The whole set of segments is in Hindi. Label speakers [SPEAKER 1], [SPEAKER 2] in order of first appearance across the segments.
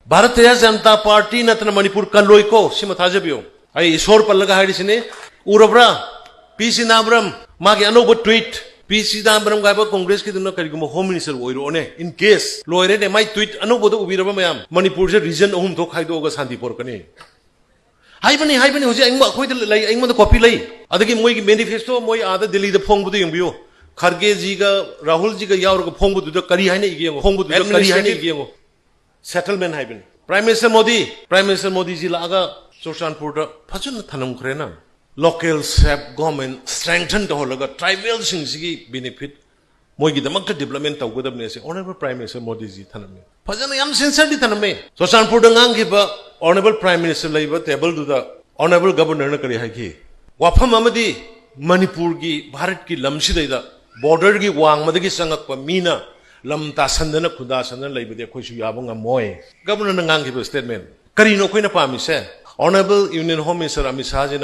[SPEAKER 1] भारतीय जनता पार्टी नतना मणिपुर कलोई को सिम थाजबियो आई ईश्वर पल्लगा हाइसिने उरब्रा पी सीतारामन मागे अनोब ट्वीट पी सीतारामन गायब कांग्रेस की दुना करिगुम होम मिनिस्टर ओइरोने इन केस लोइरे ने माई ट्वीट अनोब दो उबिरबा मयाम मणिपुर से रीजन अहुम थो खाइदोगा शांति पुरकनी हाइबनी हुजे अंग अखोइद लै अंग कॉपी लै अदगी मोइगी मैनिफेस्टो मोइ आदा दिल्ली द फोंगबुदो यंबियो खरगे जी का राहुल जी का यावरग फोंगबुदो करी हाइने इगियंगो फोंगबुदो करी हाइने इगियंगो सेटलमेंट हाइबनी प्राइम मिनिस्टर मोदी जी लागा चुरचानपुर द फजन थनम खरेना लोकल सेल्फ गवर्नमेंट स्ट्रेंथन तहलगा ट्राइबल सिंगी बेनिफिट मोइगी दमक डेवलपमेंट तौगदबने से honourable prime minister Modi ji थनमे फजन याम सिंसियरली थनमे चुरचानपुर द ngang ऑनरेबल प्राइम मिनिस्टर लेबा टेबल दुदा ऑनरेबल गवर्नर न करी हाइखि वाफम अमदी मणिपुर की भारत की लमसिदैदा बॉर्डर की वांग मदगी संगक मीना लम तासंदन खुदा संदन लेबदे खोइसु याबो ngam गवर्नर ngang स्टेटमेंट करिनो खोइना पामिसे honourable union home minister Amit Shah ji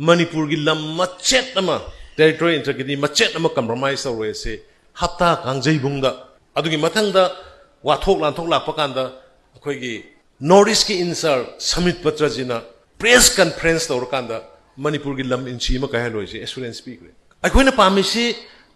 [SPEAKER 1] Manipur की लम मचेत अमा टेरिटोरी इंटरगिटी मचेत अमा कंप्रोमाइज तौरे से हप्ता कांगजैबुंगदा अदुगी मथंगदा वाथोक लांथोक लापा कांदा अखोइगी नॉर्थ ईस्ट की इंसर समित पत्र जीना प्रेस कॉन्फ्रेंस तौर कांदा मणिपुर की लम इंची में कह लोइसे एश्योरेंस पीग्रे अखोइना पामिसी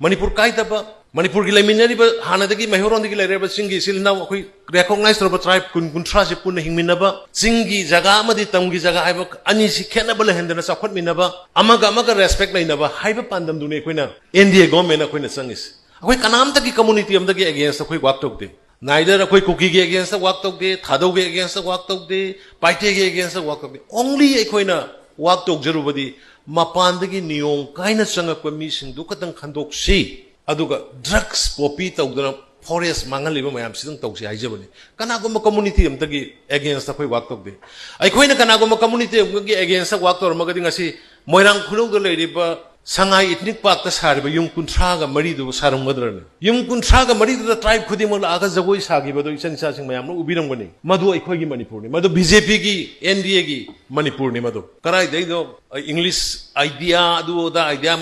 [SPEAKER 1] मणिपुर काइदबा मणिपुर की लेमिनरी हानदगी महिरोंदगी लेरेबा सिंगी सिलना अखोइ रिकॉग्नाइज तौर ट्राइब कुंट्रा से पुन हिंगमिनबा सिंगी जगह अमदी तमगी जगह हाइबा अनि सि खेनबल हेंदना चाखोटमिनबा अमगा रेस्पेक्ट लैनबा हाइबा पांदम दुने अखोइना एनडीए गवर्नमेंट अखोइना संगिस अखोइ कनामतगी कम्युनिटी अमदगी अगेंस्ट अखोइ वाक तौदे नाइदर अखोइ कुकी के अगेंस्ट वाक तौदे थादौ के अगेंस्ट वाक तौदे पाइटे के अगेंस्ट वाक तौदे ओनली अखोइना वाक तौजरुबदी मपानदगी नियम काइना संगकप मिसिंग दुखतंग खंदोक्सी अदुगा ड्रग्स पॉपी तौदना फॉरेस्ट मांगलिबा मयाम सिदंग तौसी हाइजबनी कनागुम कम्युनिटी अमतगी अगेंस्ट अखोइ वाक तौदे अखोइना कनागुम कम्युनिटी अमगी अगेंस्ट वाक तौरमगदी ngasi मोइरांग खुलौद लेरिबा संगाई इथनिक पार्क सारिबा युम कुंथ्रागा मरीदु सारमगद्रन युम कुंथ्रागा मरीदु ट्राइब खुदिमो लागा जगोई सागिबदो इचनसा सिंग मयाम उबिरंगबनी मधु अखोइगी मणिपुरनी मधु बीजेपी की एनडीए की मणिपुरनी मधु कराई दैदो इंग्लिश आइडिया अदु दा आइडिया